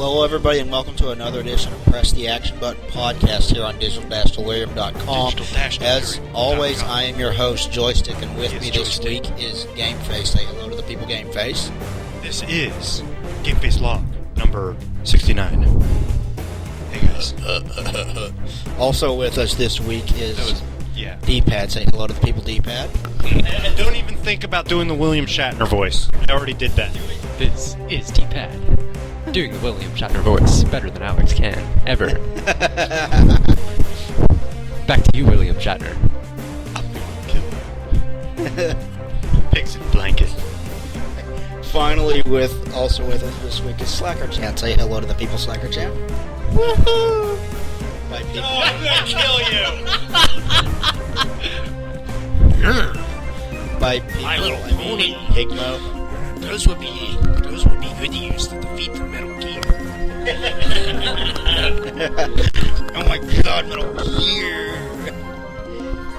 Hello, everybody, and welcome to another edition of Press the Action Button podcast here on digital-delirium.com. As always, I am your host, Joystick, and with me this week is Gameface. Say hello to the people, Gameface. This is Gameface Log number 69. Hey, guys. Also with us this week is D-Pad. Say hello to the people, D-Pad. And don't even think about doing the William Shatner voice. I already did that. This is D-Pad. Doing the William Shatner voice better than Alex can, ever. Back to you, William Shatner. Pigs and blanket. Finally, also with us this week is Slacker Chan. Say hello to the people, Slacker Chan. Woohoo! By people. Oh, I'm gonna kill you! By people, My Little I Pony. mean Higmo. Those would be good to use to defeat the Metal Gear. Oh my god, Metal Gear!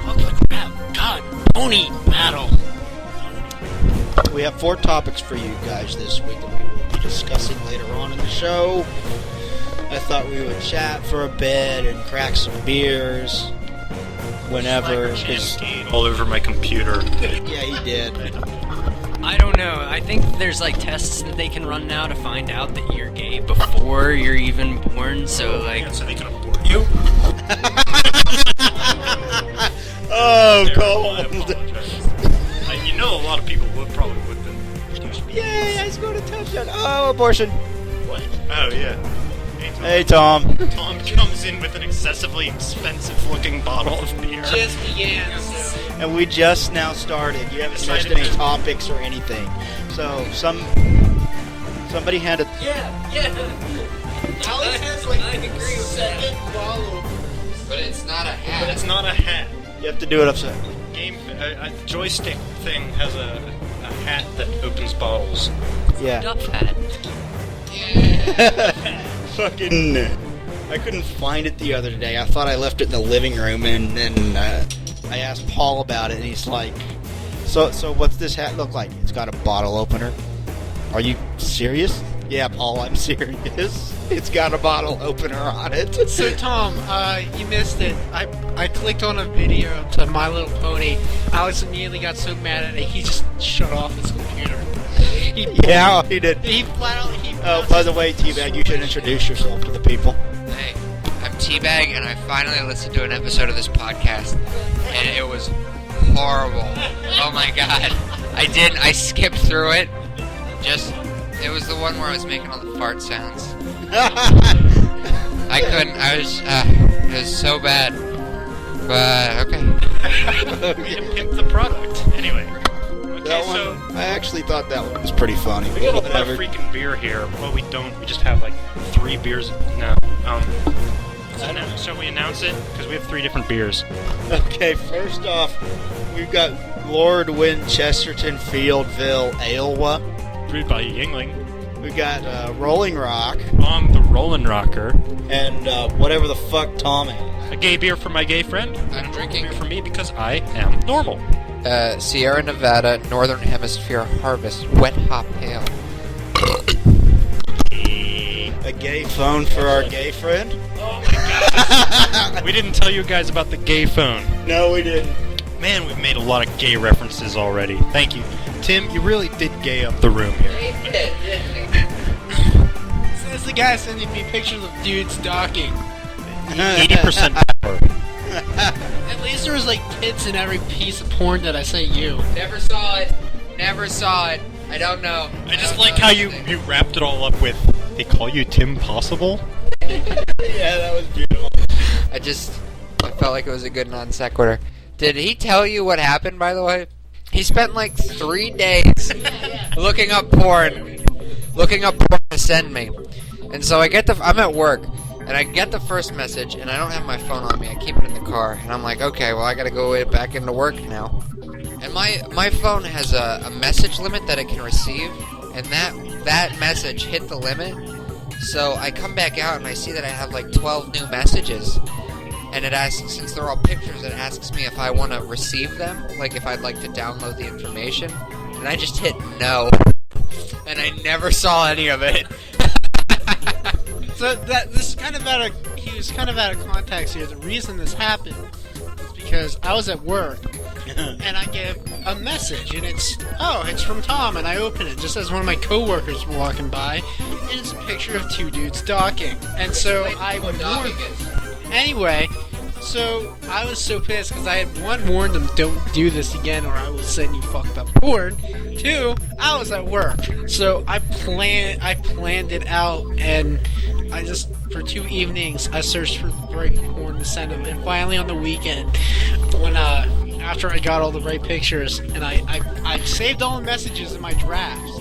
Holy crap! God, Pony battle. We have 4 topics for you guys this week that we will be discussing later on in the show. I thought we would chat for a bit and crack some beers whenever. All over my computer. Yeah, he did. I don't know. I think there's like tests that they can run now to find out that you're gay before you're even born. So like, So they can abort you? Oh, I cold. apologize. You know a lot of people probably would then. Yay, I scored a touchdown. Oh, abortion. What? Oh, yeah. Hey, Tom. Tom comes in with an excessively expensive-looking bottle of beer. Just began. So. And we just now started. You haven't missed any topics or anything. So, somebody handed... Yeah. Alex has like I agree with second follow. But it's not a hat. But it's not a hat. You have to do it upside. A joystick thing has a hat that opens bottles. Yeah. duck hat. Fucking... I couldn't find it the other day. I thought I left it in the living room, and then I asked Paul about it, and he's like, So what's this hat look like? It's got a bottle opener. Are you serious? Yeah, Paul, I'm serious. It's got a bottle opener on it. So Tom, you missed it. I clicked on a video to My Little Pony. Alex immediately got so mad at it, he just shut off his computer. Yeah, he did. He flat out. Oh, by the way, T-Bag, you should introduce yourself to the people. Hey, I'm Teabag, and I finally listened to an episode of this podcast, and it was horrible. Oh my god. I skipped through it. It was the one where I was making all the fart sounds. I couldn't, it was so bad. But, okay. Way to pimp the product. Anyway. Okay, That so... one, I actually thought that one was pretty funny. We got a lot of Whatever. freaking beer here. Well, we don't. We just have like 3 beers. No. Shall we announce it? Because we have 3 different beers. Okay, first off, we've got Lord Winchesterton Fieldville Alewa. Brewed by Yingling. We got Rolling Rock On the Rollin' Rocker. and whatever the fuck Tom has. A gay beer for my gay friend. I'm drinking Beer for me because I am normal. Sierra Nevada Northern Hemisphere Harvest Wet Hop Ale. A gay phone for our gay friend? Oh my god. We didn't tell you guys about the gay phone. No, we didn't. Man, we've made a lot of gay references already. Thank you. Tim, you really did gay up the room here. Says the guy sending me pictures of dudes docking. 80% power. At least there was like tits in every piece of porn that I sent you. Never saw it. I don't know. I just like how you wrapped it all up with, they call you Tim Possible? Yeah, that was beautiful. I felt like it was a good non sequitur. Did he tell you what happened, by the way? He spent like 3 days looking up porn to send me. And so I'm at work, and I get the first message, and I don't have my phone on me. I keep it in the car, and I'm like, okay, well, I gotta go back into work now. And my phone has a message limit that it can receive, and that message hit the limit. So I come back out, and I see that I have like 12 new messages. And it asks, since they're all pictures, it asks me if I want to receive them, like if I'd like to download the information. And I just hit no. And I never saw any of it. So this is kind of he was kind of out of context here. The reason this happened is because I was at work and I get a message and it's from Tom, and I open it just as one of my coworkers were walking by, and it's a picture of two dudes docking. And so anyway, so I was so pissed because I had warned them, don't do this again or I will send you fucked up porn. 2, I was at work, so I planned it out, and I just, for 2 evenings, I searched for the right porn to send them, and finally on the weekend, when after I got all the right pictures, and I saved all the messages in my drafts.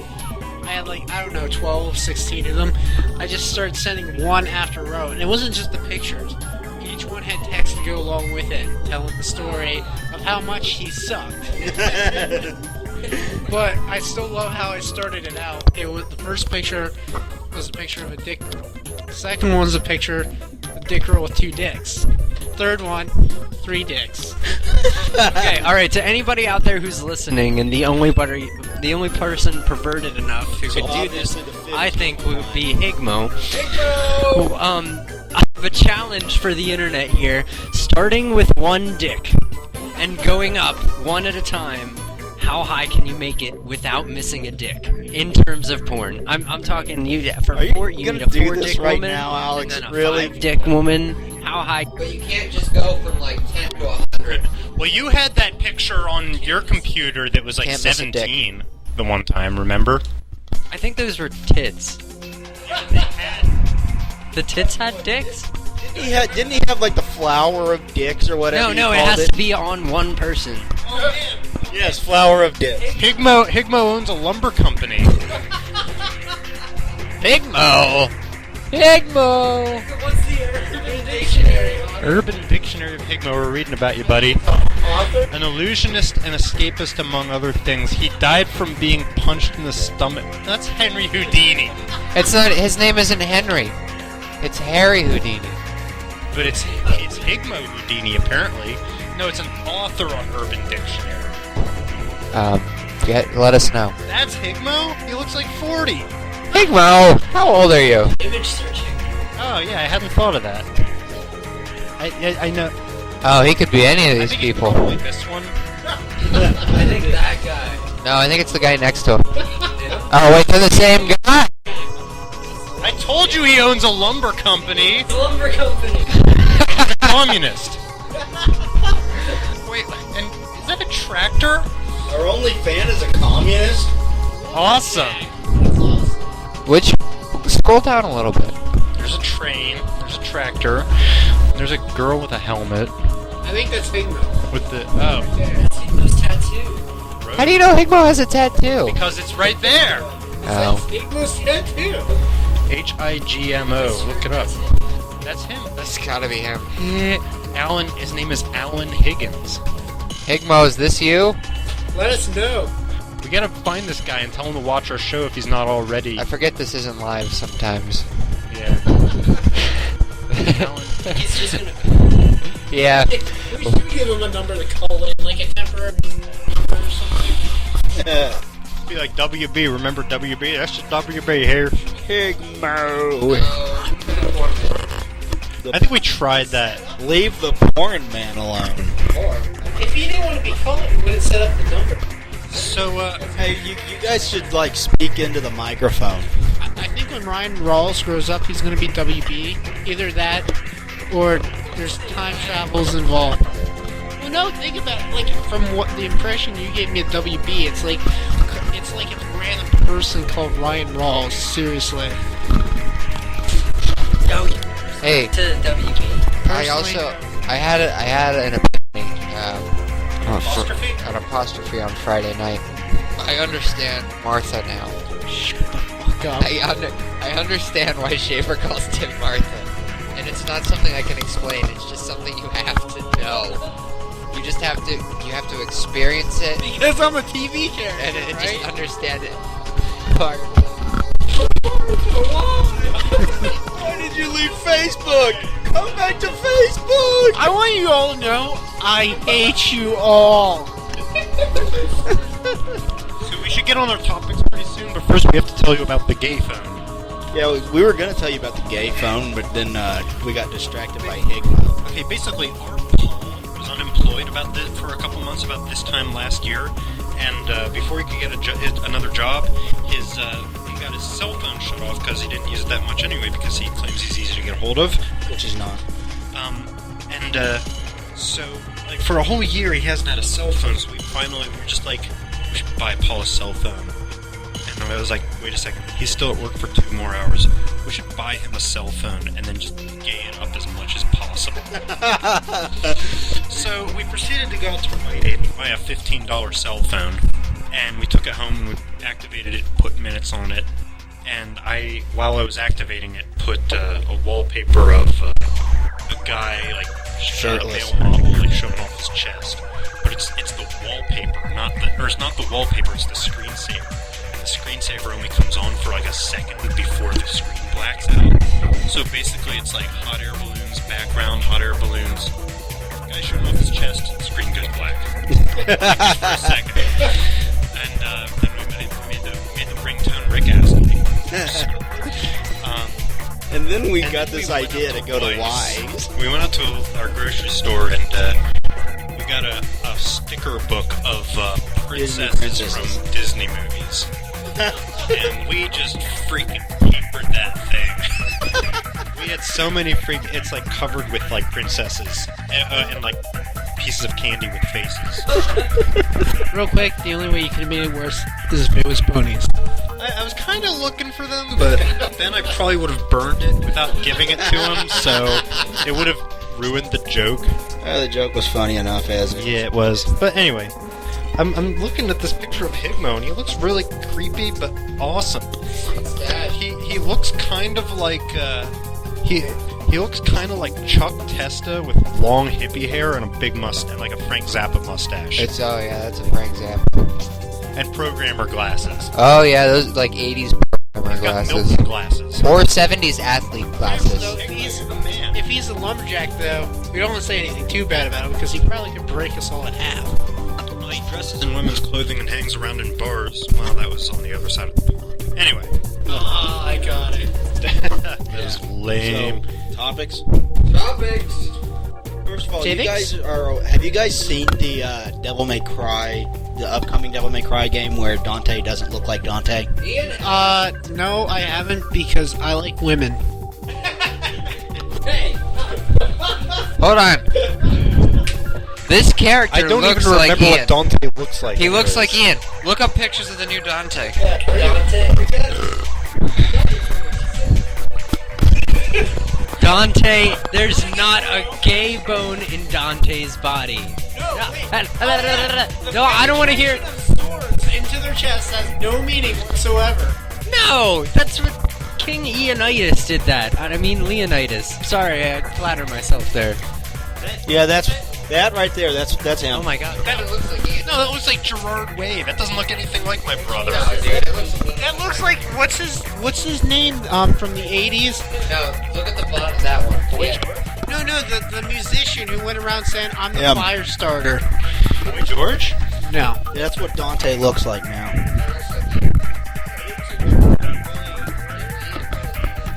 I had 12, 16 of them. I just started sending one after row, and it wasn't just the pictures. Each one had text to go along with it, telling the story of how much he sucked. But I still love how I started it out. It was, the first picture was a picture of a dick. The second one was a picture of a dick girl with 2 dicks. Third one, 3 dicks. Okay, alright, to anybody out there who's listening, and the only person perverted enough who could do this, I think, would be Higmo. Who, I have a challenge for the internet here, starting with 1 dick, and going up one at a time. How high can you make it without missing a dick in terms of porn? I'm talking you need a 4-dick right woman, now, Alex? and then a Really? 5-dick woman. How high? But you can't just go from 10 to 100. Well, you had that picture on your computer that was Can't miss a dick. 17 the one time, remember? I think those were tits. The tits had dicks? Didn't he have the flower of dicks or whatever? No, it has to be on one person. Yes, flower of dicks. Higmo owns a lumber company. Higmo! What's the Urban Dictionary? Urban Dictionary of Higmo, we're reading about you, buddy. An illusionist and escapist, among other things. He died from being punched in the stomach. That's Henry Houdini. It's not. His name isn't Henry. It's Harry Houdini. But it's Higmo Houdini, apparently. No, it's an author on Urban Dictionary. Let us know. That's Higmo? He looks like 40. Higmo, how old are you? Image searching. Oh, yeah, I hadn't thought of that. I know. Oh, he could be any of I these think it's people. probably this one. I think that guy. No, I think it's the guy next to him. Oh, wait, they're the same guy. I told you he owns a lumber company. Lumber company. He's a communist. Wait, and is that a tractor? Our only fan is a communist? Awesome. Which? Scroll down a little bit. There's a train. There's a tractor. There's a girl with a helmet. I think that's Higmo. With the Higmo's tattoo. How do you know Higmo has a tattoo? Because it's right there. Oh. Higmo's tattoo. Higmo. Look it up. That's him. That's gotta be him. Alan. His name is Alan Higgins. Higmo, is this you? Let us know. We gotta find this guy and tell him to watch our show if he's not already. I forget this isn't live sometimes. Yeah. Alan. He's just gonna. Yeah. We should give him a number to call in, like a temporary number or something. Be like WB. Remember WB? That's just WB here. Higmo. I think we tried that. Leave the porn man alone. If he didn't want to be called, he wouldn't set up the number. So, Hey, you guys should speak into the microphone. I think when Ryan Rawls grows up, he's going to be WB. Either that, or there's time travels involved. Well, no, think about it. From what the impression you gave me of WB, it's like a random person called Ryan Rawls. Seriously. Hey, To WB. I had an epiphany. An apostrophe on Friday night. I understand Martha now. Shut the fuck up. I understand why Schaefer calls Tim Martha. And it's not something I can explain, it's just something you have to know. You just have to experience it Because I'm a TV character, and right? just understand it. Why did you leave Facebook? Come back to Facebook! I want you all to know, I hate you all. So we should get on our topics pretty soon, but first we have to tell you about the gay phone. Yeah, we were gonna tell you about the gay phone, but then we got distracted by Higma. Okay, basically, our Paul was unemployed for a couple months about this time last year, and before he could get another job, he got his cell phone shut off because he didn't use it that much anyway, because he claims he's easy to get a hold of. Which he's not. So, like, for a whole year he hasn't had a cell phone, so we were just like, we should buy Paul a cell phone. And I was like, wait a second, he's still at work for 2 more hours. We should buy him a cell phone and then just gay it up as much as possible. So we proceeded to go out to Rite Aid and buy a $15 cell phone. And we took it home and we activated it, put minutes on it. And while I was activating it, put a wallpaper of a guy, like, Shirtless. a male model, like, showing off his chest. But it's the wallpaper, it's not the wallpaper, it's the screensaver. And the screensaver only comes on for like a second before the screen blacks out. So basically it's like hot air balloons, background, hot air balloons, guy showing off his chest, screen goes black. Like, for a second. And then we made the ringtone Rick Astley. And then we got this idea to go to Wise. We went out to our grocery store and we got a sticker book of princesses from Disney movies. And we just freaking papered that thing. We had so many it's like covered with like princesses and like pieces of candy with faces. Real quick, the only way you could have made it worse is if it was ponies. I was kind of looking for them, but then I probably would have burned it without giving it to him, so it would have ruined the joke. The joke was funny enough as it. Yeah, it was. But anyway, I'm looking at this picture of Higmo, and he looks really creepy, but awesome. He looks kind of like he looks kind of like Chuck Testa with long hippie hair and a big mustache, like a Frank Zappa mustache. That's a Frank Zappa. And programmer glasses. Oh yeah, those like 80s programmer He's got glasses. Milton glasses. Or 70s athlete glasses. So Man. if he's a lumberjack, though, we don't want to say anything too bad about him because he probably could break us all in half. Well, he dresses in women's clothing and hangs around in bars. Well, that was on the other side of the pond. Anyway. Oh, I got it. That was lame. So, topics? Topics. First of all, Titties? have you guys seen the Devil May Cry, the upcoming Devil May Cry game where Dante doesn't look like Dante? No, I haven't because I like women. Hold on. This character I don't looks even like remember Ian. what Dante looks like. He looks like Ian. Look up pictures of the new Dante. Dante, there's not a gay bone in Dante's body. No, I don't want to hear. Swords into their chest has no meaning whatsoever. No, that's what King Leonidas did that. I mean Leonidas. Sorry, I flatter myself there. Yeah, that right there. That's him. Oh my god. Kinda looks like Ian. No, that looks like Gerard Way. That doesn't look anything like my brother. No, dude, it looks a little... That looks like what's his name from the 80s? No, look at the bottom of that one. Yeah. No, the musician who went around saying I'm the Yeah. fire starter. Boy George? No. That's what Dante looks like now.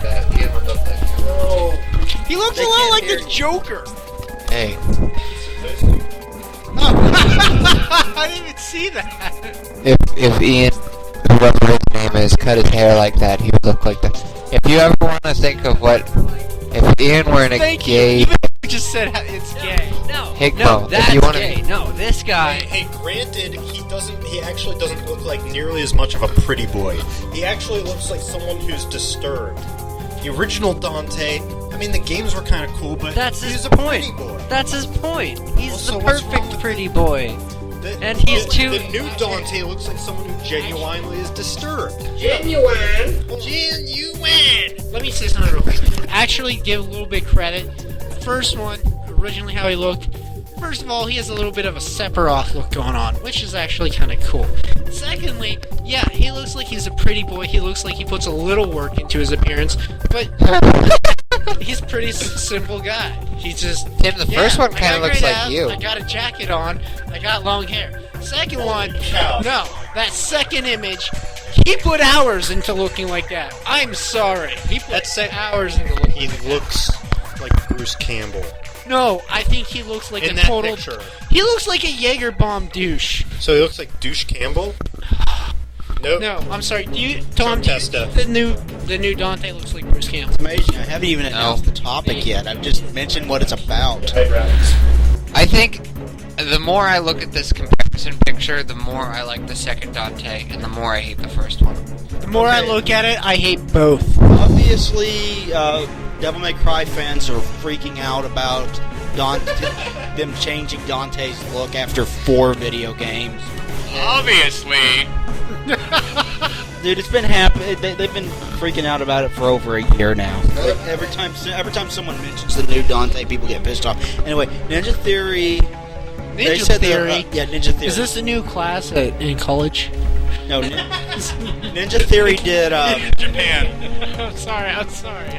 That Ian would look like him. He looks a lot like the Joker. Hey. I didn't even see that. If Ian, whoever his name is, cut his hair like that, he would look like that. If you ever want to think of if Ian were in a Thank gay... you. Even if you just said it's gay. No, Higmo, no, if that's you wanna- gay. No, this guy. Hey, granted, he actually doesn't look like nearly as much of a pretty boy. He actually looks like someone who's disturbed. The original Dante, I mean, the games were kind of cool, but That's he's his a point. pretty boy. That's his point. He's Also, the what's wrong perfect with pretty boy. The- And he's the- too- The new Dante looks like someone who genuinely is disturbed. Genuine. Let me say something real quick. Actually, give a little bit credit. The first one, originally how he looked. First of all, he has a little bit of a Sephiroth look going on, which is actually kind of cool. Secondly, yeah, he looks like he's a pretty boy. He looks like he puts a little work into his appearance, but he's a pretty simple guy. He's just... Tim, the first one I kind of got looks great like abs, you. I got a jacket on. I got long hair. Second one, no, that second image, He put hours into looking like that. I'm sorry. He put hours into looking. He looks like Bruce Campbell No, I think he looks like in a that total. picture. He looks like a Jaeger bomb douche. So he looks like Douche Campbell. Nope. No, I'm sorry. Do you, Tom? Testa. The new Dante looks like Bruce Campbell. It's amazing. I haven't even announced the topic yet. I've just mentioned what it's about. I think the more I look at this comparison picture, the more I like the second Dante, and the more I hate the first one. The more I look at it, I hate both. Obviously, Devil May Cry fans are freaking out about them changing Dante's look after 4 video games. Obviously. Dude, it's been happening. They've been freaking out about it for over a year now. Like, every time someone mentions the new Dante, people get pissed off. Anyway, Ninja Theory. They said Theory. Ninja Theory. Is this the new class in college? No, Ninja Theory did. Japan. I'm sorry.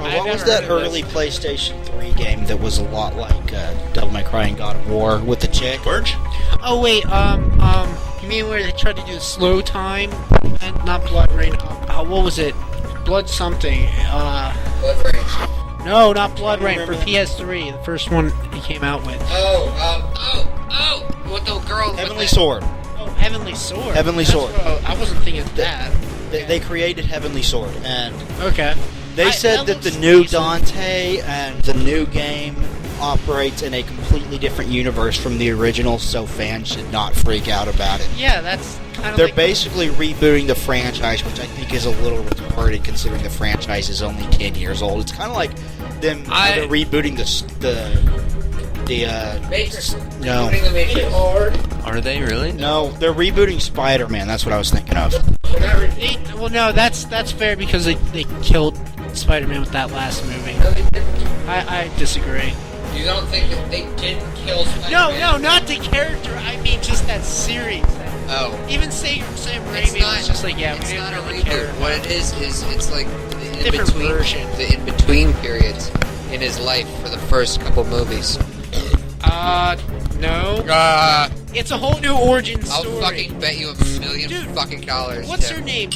What was that early PlayStation 3 game that was a lot like Devil May Cry and God of War with the chick? Birch? Oh wait, you mean where they tried to do the slow time? And not Blood Rain. What was it? Blood something. Blood Rage. No, not Blood Rain for PS3. The first one he came out with. What the girl? Heavenly Sword. Oh, Heavenly Sword. Heavenly That's Sword. what I wasn't thinking of that. They created Heavenly Sword, and Okay. they said that looks the new decent. Dante and the new game operates in a completely different universe from the original, so fans should not freak out about it. Yeah, that's kind of. They're like basically rebooting the franchise, which I think is a little retarded considering the franchise is only 10 years old. It's kind of like them they're rebooting the Matrix. no. Rebooting the Matrix. Are they really? No, they're rebooting Spider-Man. That's what I was thinking of. Well, no, that's fair because they killed Spider-Man with that last movie. I disagree. You don't think that they didn't kill Spider-Man? No, not the character. I mean, just that series. Oh. Even Sam It's Raimi not, was just like, yeah, we it's didn't not a really reboot. care. What it is it's like the Different version. the in-between periods in his life for the first couple movies. No. It's a whole new origin I'll story. fucking bet you $1 million Dude, fucking dollars. What's Tim. her name?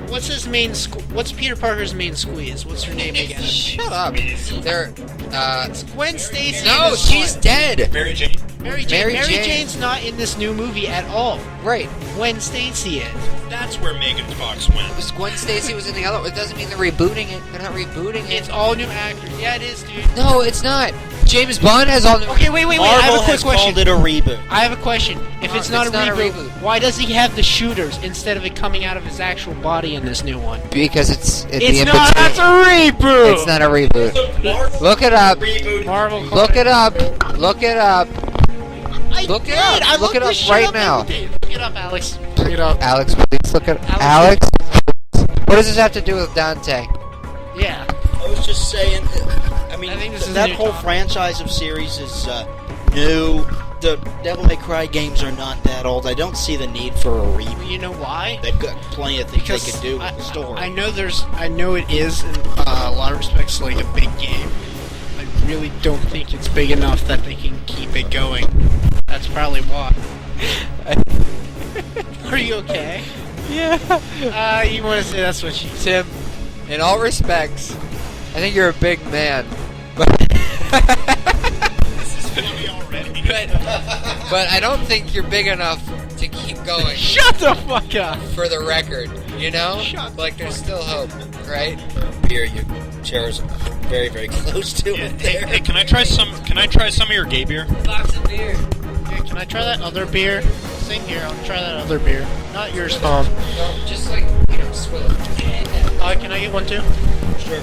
What's his main? What's Peter Parker's main squeeze? What's her name again? Shut up. They're Gwen Stacy. no, in this she's one. dead. Mary Jane. Mary Jane. Mary Jane. Jane's not in this new movie at all. Right. Gwen Stacy is. That's where Megan Fox went. Because Gwen Stacy was in the other. It doesn't mean they're rebooting it. They're not rebooting it. It's all new actors. Yeah, it is, dude. No, it's not. James Bond has all new. Okay, wait. I Marvel have a quick has question. called it a reboot. I have a question. If it's not, it's a, not a reboot, reboot. why does he have the shooters instead of it coming out of his actual body in this new one? Because it's It's not. That's a reboot. It's not a reboot. Look it up. Marvel. Look it up. Look it up. I Look it did. up. I Look looked it up this shit right up now. the other day. Look it up, Alex. Bring it up. Alex, please look at Alex. What does this have to do with Dante? Yeah. I was just saying. I mean, I think this is that new whole topic. franchise of series is new. The Devil May Cry games are not that old. I don't see the need for a reboot. You know why? They've got plenty of things they could do with the story. I know it is in a lot of respects like a big game. I really don't think it's big enough that they can keep it going. That's probably why. Are you okay? Yeah. You want to say that's what you Tim, in all respects, I think you're a big man. But but I don't think you're big enough to keep going. Shut the fuck up! For the record, you know? Like there's still hope, right? Here, your chair's very, very close to it there. Hey, can I try some of your gay beer? Box of beer. Hey, can I try that other beer? Same here, I'll try that other beer. Not yours, Tom. No, just like, swill it. Can I get one too? Sure.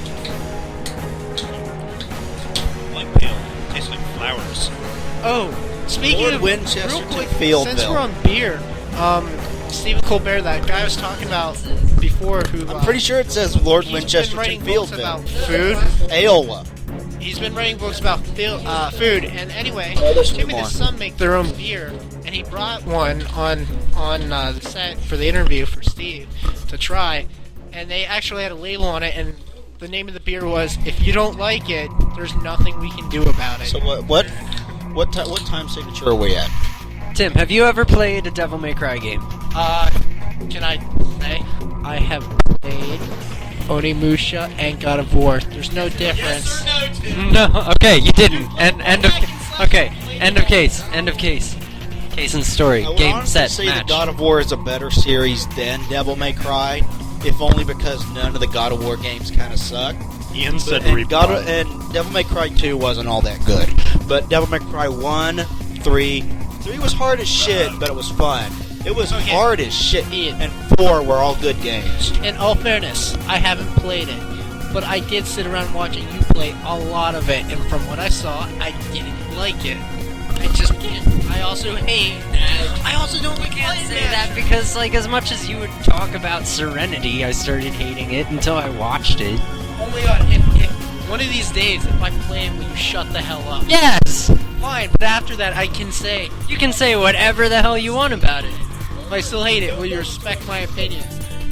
Like pale. Tastes like flowers. Oh, speaking Lord of Winchester real quick, to Fieldville. since we're on beer, Stephen Colbert, that guy I was talking about before, who I'm pretty sure it says Lord he's Winchester been to writing books about Fieldville. food. Iowa. He's been writing books about food, and anyway, there's him and more. his son make their own beer, and he brought one on the set for the interview for Steve to try, and they actually had a label on it, and the name of the beer was "If you don't like it, there's nothing we can do about it." So what time signature are we at? Tim, have you ever played a Devil May Cry game? Can I say? I have played Onimusha and God of War. There's no difference. No, okay, you didn't. End of. Okay, end of case. End of case. Case and story. I would Game, honestly set, say match. that God of War is a better series than Devil May Cry, if only because none of the God of War games kind of suck. Ian said And, Reaper. and Devil May Cry 2 wasn't all that good. But Devil May Cry 1, 3 was hard as shit, but it was fun. It was hard as shit, Ian. and 4 were all good games. In all fairness, I haven't played it, but I did sit around watching you play a lot of it, and from what I saw, I didn't like it. I just can't. I also hate. I also don't like Can't playing say that because, like, as much as you would talk about Serenity, I started hating it until I watched it. Oh my god, if one of these days, if I play it, will you shut the hell up? Yes! Fine, but after that, I can say, You can say whatever the hell you want about it. if I still hate it, will you respect my opinion?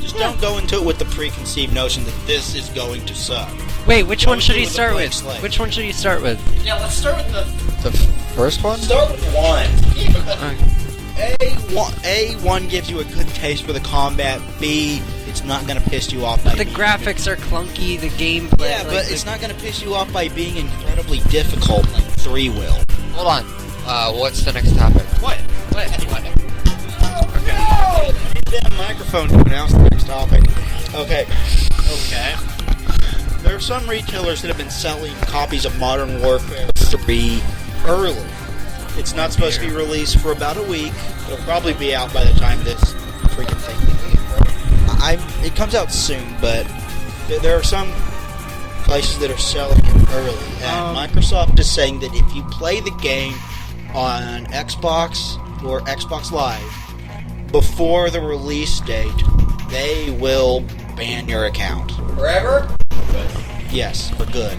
Just don't go into it with the preconceived notion that this is going to suck. Wait, which Go one should into he it with a start blank with? slate. Which one should he start with? Yeah, let's start with The first one? Start with 1. A1 gives you a good taste for the combat. B, it's not going to piss you off by The being graphics are clunky, the gameplay. Yeah, like, but it's not going to piss you off by being incredibly difficult like 3 will. Hold on. What's the next topic? What? Get a microphone to announce the next topic. Okay. There are some retailers that have been selling copies of Modern Warfare 3 early. It's not supposed to be released for about a week. It'll probably be out by the time this freaking thing. It comes out soon, but there are some places that are selling it early. And Microsoft is saying that if you play the game on Xbox or Xbox Live before the release date, they will ban your account. Forever? Yes, for good.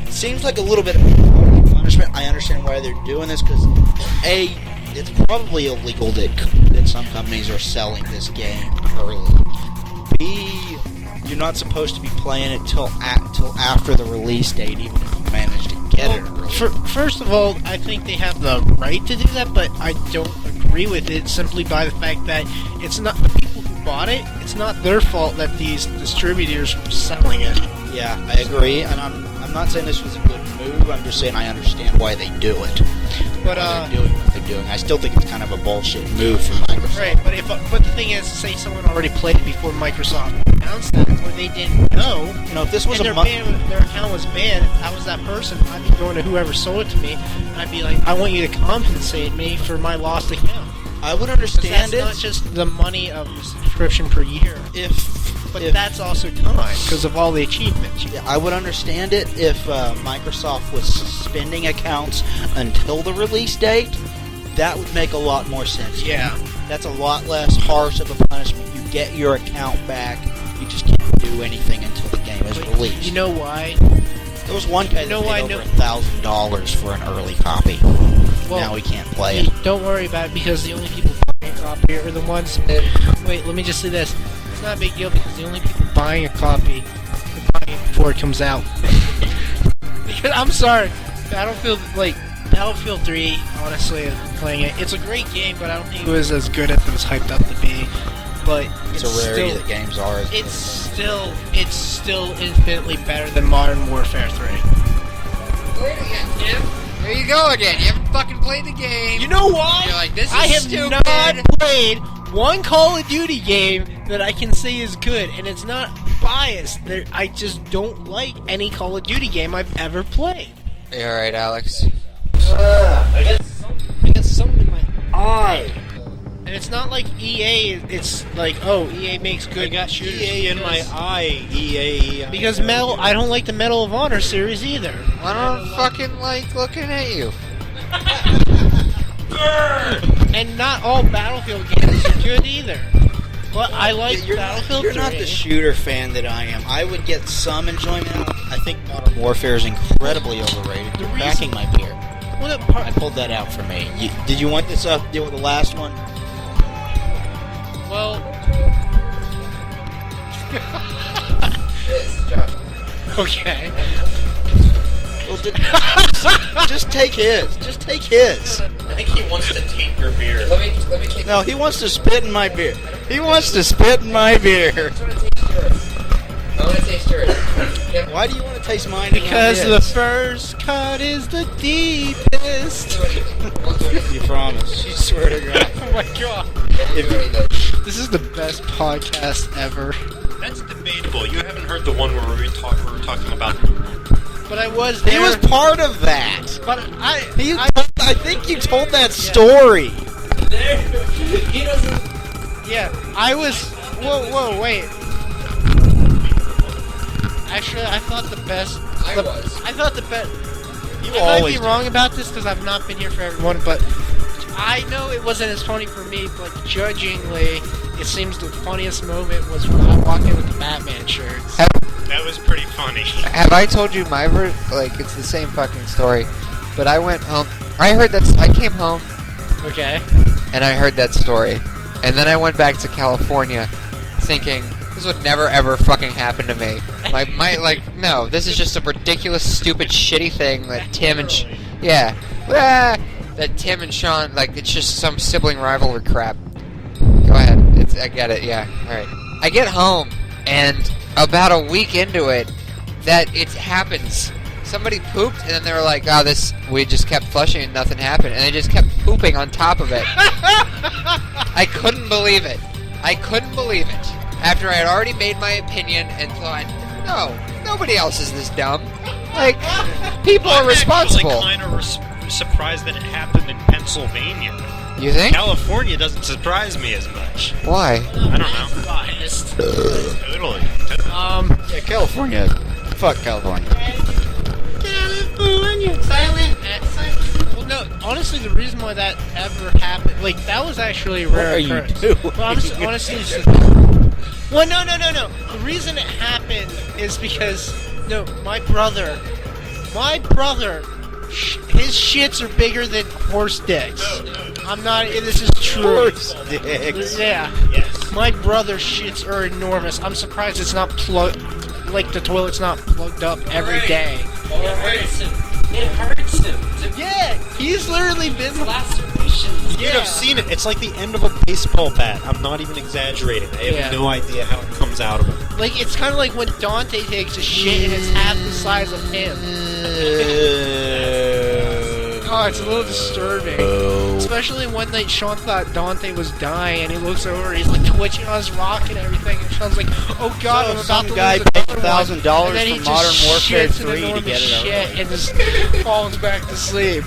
Seems like a little bit of punishment. I understand why they're doing this because A, it's probably illegal that some companies are selling this game early. B, you're not supposed to be playing it till after the release date, even if you manage to get it early. First of all, I think they have the right to do that, but I don't agree with it simply by the fact that it's not the people who bought it. It's not their fault that these distributors were selling it. Yeah, I agree, and I'm not saying this was a good move. I'm just saying I understand why they do it. But Why they're doing what they're doing. I still think it's kind of a bullshit move from Microsoft. right, but the thing is, say someone already played it before Microsoft announced that, or they didn't know, You know, if this was and a their account was banned. If I was that person, I'd be going to whoever sold it to me, and I'd be like, I want you to compensate me for my lost account. I would 'Cause understand that's it not just the money of the subscription per year, but if that's also time because of all the achievements. Yeah, I would understand it if Microsoft was suspending accounts until the release date. That would make a lot more sense. Yeah. That's a lot less harsh of a punishment. You get your account back. You just can't do anything until the game is released. You know why? There was one guy you know that why paid no- over $1,000 for an early copy. Well, Now he can't play it. Don't worry about it because the only people buying a copy are the ones that... Wait, let me just say this. It's not a big deal because the only people buying a copy are buying it before it comes out. Because, I'm sorry, Battlefield 3, honestly, playing it, it's a great game, but I don't think it was as good as it was hyped up to be. But It's a rarity that games are. it's still infinitely better than Modern Warfare 3. Wait again, Tim. There you go again. You haven't fucking played the game. You know why? You're like, this is I have stupid. not played one Call of Duty game that I can say is good, and it's not biased. I just don't like any Call of Duty game I've ever played. You alright, Alex? I got something in my eye. And it's not like EA, it's like, oh, EA makes good shooters. EA in my eye. EA. Because I don't like the Medal of Honor series either. I don't fucking like looking at you. And not all Battlefield games are good either. But I like Battlefield 3. You're not the shooter fan that I am. I would get some enjoyment out of it. I think Modern Warfare is incredibly overrated. You're backing my beer. Well, I pulled that out for me. Did you want this deal with the last one? well, okay. Well, just take his. Just take his. I think he wants to take your beer. Let me take. No, he wants to spit in my beer. He wants to spit in my beer. I want to taste yours. Why do you want to taste mine? Because the first cut is the deepest. You promise. You swear to God. Oh my god. This is the best podcast ever. That's debatable. You haven't heard the one where we were talking about. But I was there. He was part of that. But I think you told that story. He doesn't. Yeah, I was. Whoa, wait. Actually, I thought the best. I thought the best. I might be wrong about this because I've not been here for everyone, but I know it wasn't as funny for me. But judgingly, it seems the funniest moment was when I walked in with the Batman shirts. That was pretty funny. Have I told you my like it's the same fucking story, but I went home. I came home. Okay. And I heard that story, and then I went back to California, thinking this would never ever fucking happen to me. No, this is just a ridiculous, stupid, shitty thing that Tim and that Tim and Sean it's just some sibling rivalry crap. Go ahead, I get it. Yeah, all right. I get home and about a week into it, that it happens. Somebody pooped, and then they were like, we just kept flushing and nothing happened. And they just kept pooping on top of it. I couldn't believe it. After I had already made my opinion and thought, no, nobody else is this dumb. People are responsible. I'm actually kind of surprised that it happened in Pennsylvania. You think? California doesn't surprise me as much. Why? I don't know. Totally. Yeah, California. Fuck California. Silent. Well, no. Honestly, the reason why that ever happened, that was actually a rare occurrence. Well, honestly, well, no. The reason it happened is because my brother, his shits are bigger than horse dicks. I'm not. This is true. Horse dicks. Yeah. Yes. My brother's shits are enormous. I'm surprised it's not plugged. The toilet's not plugged up every day. It hurts him. Yeah, he's literally been lacerations. You'd have seen it. It's like the end of a baseball bat. I'm not even exaggerating. I have no idea how it comes out of him. It's kind of like when Dante takes a shit and it's half the size of him. Oh, it's a little disturbing. Especially one night Sean thought Dante was dying and he looks over, he's twitching on his rock and everything, and Sean's like, oh god, I'm about to guy lose paid $1,000 for Modern Warfare 3 to get it shit and just falls back to sleep.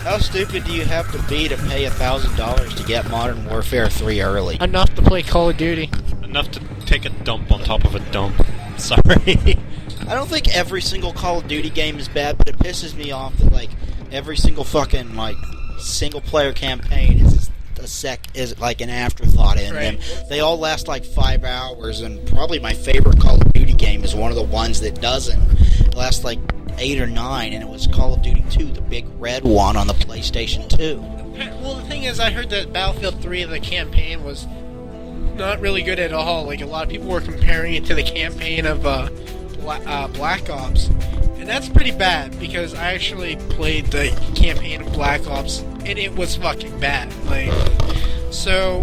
How stupid do you have to be to pay $1,000 to get Modern Warfare 3 early? Enough to play Call of Duty. Enough to take a dump on top of a dump. Sorry. I don't think every single Call of Duty game is bad, but it pisses me off that every single fucking single player campaign is an afterthought in them. They all last 5 hours, and probably my favorite Call of Duty game is one of the ones that doesn't. It lasts 8 or 9, and it was Call of Duty 2, the big red one on the PlayStation 2. Well, the thing is, I heard that Battlefield 3, the campaign, was not really good at all. A lot of people were comparing it to the campaign of Black Ops. And that's pretty bad, because I actually played the campaign of Black Ops, and it was fucking bad. So,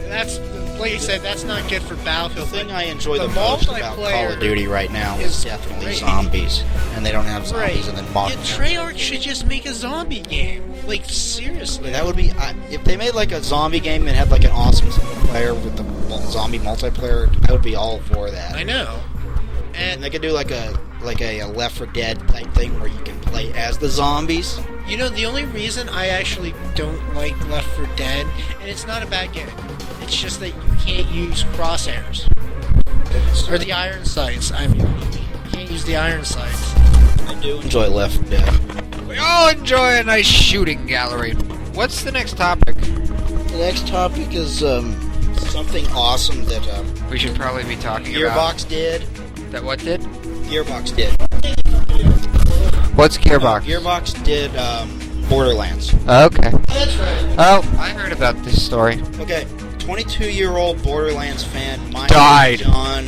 that's, like I said, that's not good for Battlefield. The thing I enjoy the most about Call of Duty right now is definitely zombies. And they don't have zombies in the modern. Treyarch should just make a zombie game. Seriously. That would be, if they made a zombie game and had an awesome single player with the zombie multiplayer, I would be all for that. I know. And they could do a Left 4 Dead type thing where you can play as the zombies. The only reason I actually don't like Left 4 Dead, and it's not a bad game, it's just that you can't use crosshairs. Or the iron sights, you can't use the iron sights. I do enjoy Left 4 Dead. We all enjoy a nice shooting gallery. What's the next topic? The next topic is something awesome that we should probably be talking Gearbox about. did. That what did? Gearbox did. What's Gearbox? Gearbox did Borderlands. Okay. That's right. Oh, I heard about this story. Okay, 22-year-old Borderlands fan died. John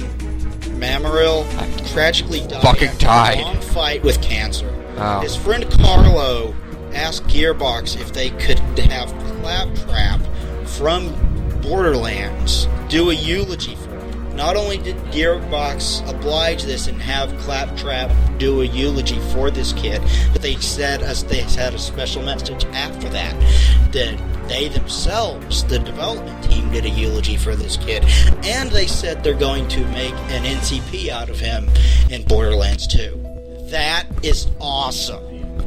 Mammaril tragically died fucking after a long fight with cancer. Oh. His friend Carlo asked Gearbox if they could have Claptrap from Borderlands do a eulogy for him. Not only did Gearbox oblige this and have Claptrap do a eulogy for this kid, but they said a special message after that they themselves, the development team, did a eulogy for this kid, and they said they're going to make an NCP out of him in Borderlands 2. That is awesome.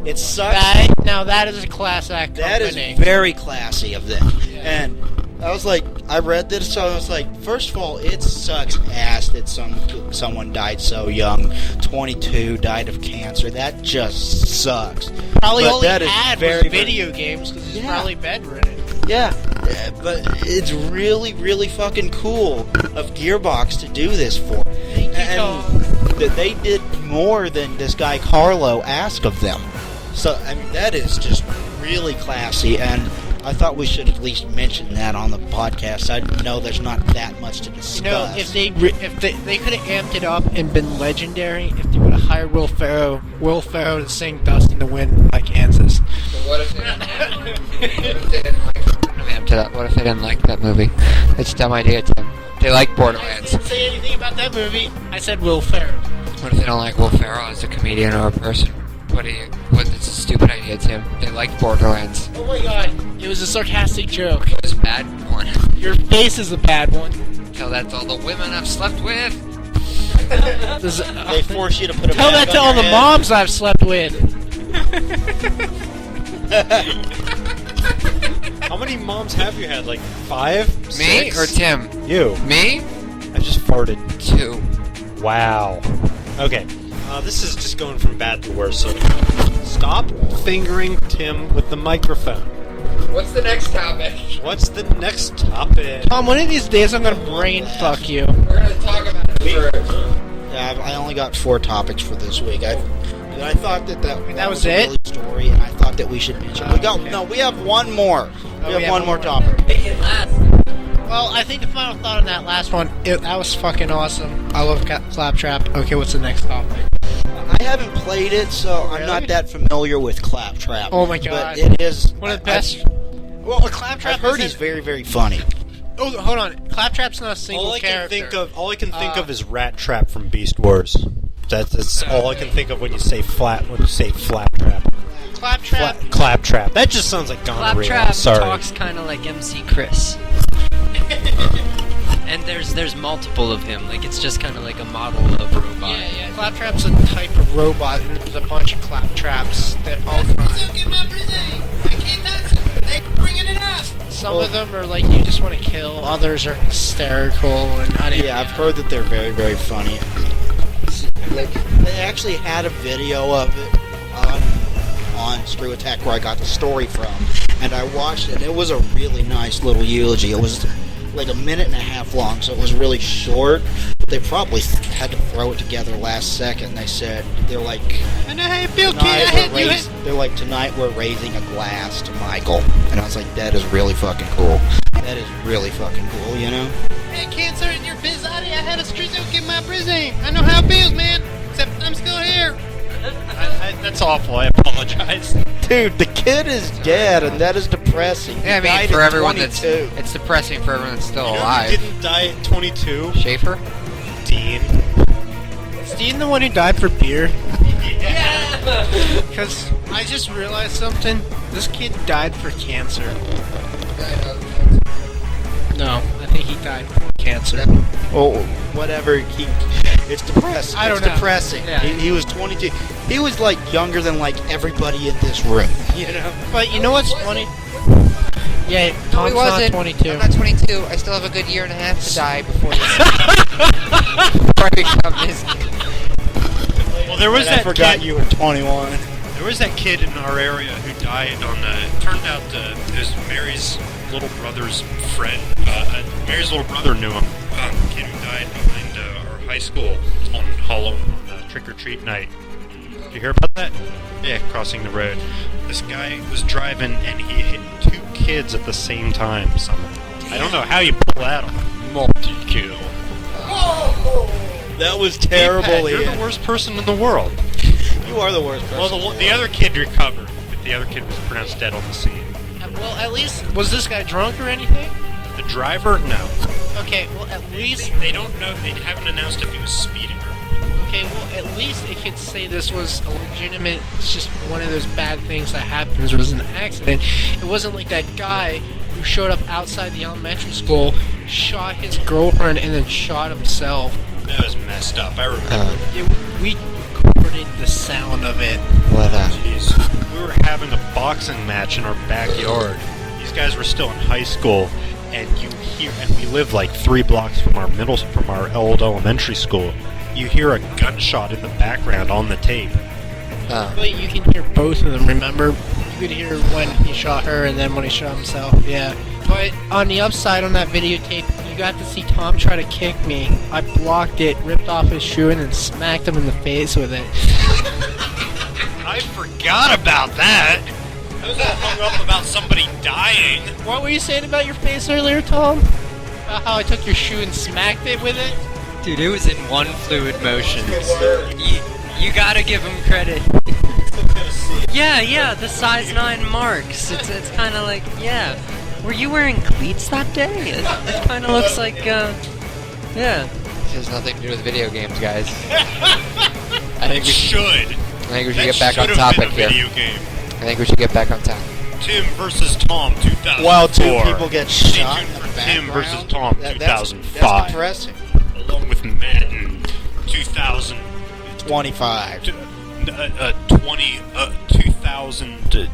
It sucks. Now that is a class act. That is company. very classy of them. And I was like, I read this, so I was like, first of all, it sucks ass that someone died so young. 22, died of cancer. That just sucks. Probably But all he that is had very, was video games because he's Yeah. probably bedridden. Yeah, but it's really, really fucking cool of Gearbox to do this for. And that they did more than this guy Carlo asked of them. So, I mean, that is just really classy, and I thought we should at least mention that on the podcast. I know there's not that much to discuss. You know, if they could have amped it up and been legendary, if they would have hired Will Ferrell to sing "Dust in the Wind" by Kansas. What if they didn't like that movie? It's a dumb idea, Tim. They like Borderlands. I didn't say anything about that movie. I said Will Ferrell. What if they don't like Will Ferrell as a comedian or a person? It's a stupid idea, Tim. They like Borderlands. Oh my god, it was a sarcastic joke. It was a bad one. Your face is a bad one. Tell that to all the women I've slept with. they force you to put a Tell bag that to on all your the head. moms I've slept with. How many moms have you had? Like 5? Me 6? or Tim? You. Me? I just farted. 2. Wow. Okay. This is just going from bad to worse. So stop fingering Tim with the microphone. What's the next topic? What's the next topic? Tom, one of these days I'm gonna brain fuck you. We're gonna talk about it first. Yeah, I only got 4 topics for this week. I thought that was a it? really story, and I thought that we should mention. We have one more. We have one more topic. Well, I think the final thought on that last one, that was fucking awesome. I love Claptrap. Okay, what's the next topic? I haven't played it, so I'm not that familiar with Claptrap. Oh my god. But it is one of the best. Well, Claptrap I've heard isn't- he's very, very funny. Oh, hold on. Claptrap's not a single All I can character. think of is Rat Trap from Beast Wars. That's all I can think of when you say Flaptrap. Claptrap. Claptrap. That just sounds like gonorrhea. Claptrap Sorry. talks kind of like MC Chris. And there's multiple of him. Like, it's just kind of like a model of robot. Yeah. Claptrap's a type of robot, and there's a bunch of Claptraps that all Some of them are like you just want to kill. Others are hysterical, and Yeah, I've heard that they're very, very funny. Like, they actually had a video of it on Screw Attack where I got the story from, and I watched it, and it was a really nice little eulogy. It was like a minute and a half long, so it was really short. They probably had to throw it together last second. They said, they're like, I know how you feel, kid. tonight I hit we're you. rais- they're like, tonight we're raising a glass to Michael. And I was like, that is really fucking cool. That is really fucking cool, you know? Hey, cancer in your biz I had a street in my prison. I know how it feels, man. Except I'm still here. That's awful. I apologize. Dude, the kid is dead, and that is depressing. Yeah, I He died mean, for at everyone 22. it's depressing for everyone that's still You know who alive. didn't die at 22? Schaefer? Dean. Is Dean the one who died for beer? Yeah. Because I just realized something. This kid died for cancer. No, I think he died from cancer. Oh, whatever. It's depressing. I don't it's know. depressing. Yeah. He was 22. He was like younger than like everybody in this room. You know? But you know what's funny? Yeah, No, Tom's he not wasn't. 22. I'm not 22. I still have a good year and a half to die before before I become his. Well, there was And I that forgot kid. you were 21. There was that kid in our area who died on the. Turned out it was Mary's little brother's friend. Mary's little brother knew him. Kid who died behind our high school on Halloween trick or treat night. Did you hear about that? Yeah, crossing the road. This guy was driving and he hit 2 kids at the same time. I don't know how you pull that off. Multi-kill. That was terrible, You're Ian. the worst person in the world. You are the worst person. Well, the other kid recovered, but the other kid was pronounced dead on the scene. Well, at least was this guy drunk or anything? The driver, no. Okay, well at least They don't know. They haven't announced if he was speeding or not. okay, well at least it could say this was a legitimate. It's just one of those bad things that happens. It was an accident. It wasn't like that guy who showed up outside the elementary school, shot his girlfriend, and then shot himself. That was messed up. I remember. We recorded the sound of it. What Jeez. We were having a boxing match in our backyard. These guys were still in high school, and we live like 3 blocks from our old elementary school. You hear a gunshot in the background on the tape. But you can hear both of them, remember? You could hear when he shot her and then when he shot himself, yeah. But on the upside on that videotape, you got to see Tom try to kick me. I blocked it, ripped off his shoe, and then smacked him in the face with it. I forgot about that. I was all hung up about somebody dying. What were you saying about your face earlier, Tom? About how I took your shoe and smacked it with it? Dude, it was in one fluid motion. You gotta give him credit. Yeah, the size 9 marks. It's kind of like, yeah. Were you wearing cleats that day? It kind of looks like, yeah. This has nothing to do with video games, guys. I think we should get back on topic here. Video game. I think we should get back on topic. Tim versus Tom, 2004. While 2 people get shot in the Tim background. versus Tom, That's 2005. depressing. Along with Madden, 2000. 25. 2000.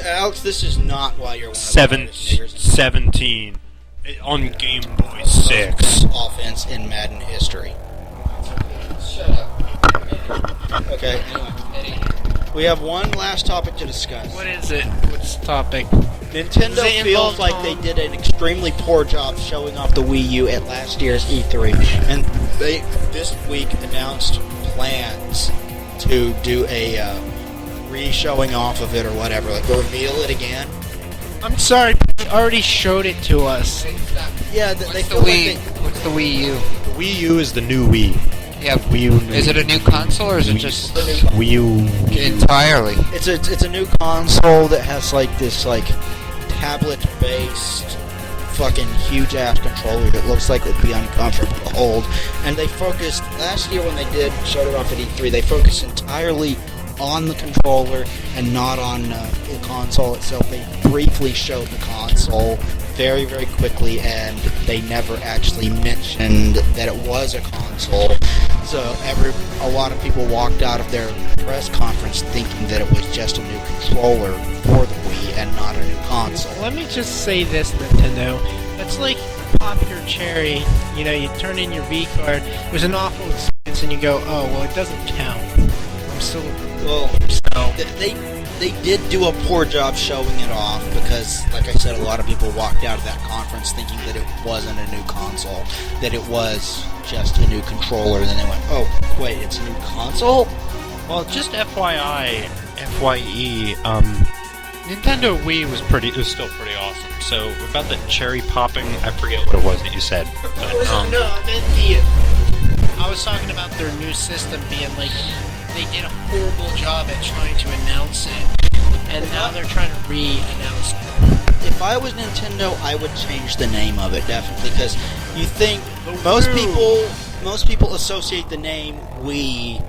Alex, this is not why you're one of the hardest niggers in 17 on Game Boy 6. offense in Madden history. Shut up. Okay, anyway. We have one last topic to discuss. What is it? What's the topic? Nintendo Does it feels involve like Tom? they did an extremely poor job showing off the Wii U at last year's E3, and they this week announced plans to do a re-showing off of it or whatever, like reveal it again. I'm sorry, they already showed it to us. Yeah, they What's the feel like Wii? What's the Wii U? The Wii U is the new Wii. Yeah. Wii U. Is it a new console or is it just Wii U? entirely? it's a new console that has like this like tablet-based fucking huge ass controller that looks like it would be uncomfortable to hold. And they focused last year when they showed it off at E3. They focused entirely on the controller and not on the console itself. They briefly showed the console very, very quickly, and they never actually mentioned that it was a console. So a lot of people walked out of their press conference thinking that it was just a new controller for the Wii and not a new console. Let me just say this, Nintendo. It's like pop your cherry. You know, you turn in your V card. It was an awful experience, and you go, oh, well, it doesn't count. I'm still... Well, they did do a poor job showing it off because, like I said, a lot of people walked out of that conference thinking that it wasn't a new console, that it was just a new controller, and then they went, oh, wait, it's a new console? Well, just FYE, Nintendo Wii was still pretty awesome. So about the cherry popping, I forget what it was that you said. But, No, I meant I was talking about their new system being like, they did a horrible job at trying to announce it, and now they're trying to re-announce it. If I was Nintendo, I would change the name of it, definitely, because you think most people associate the name Wii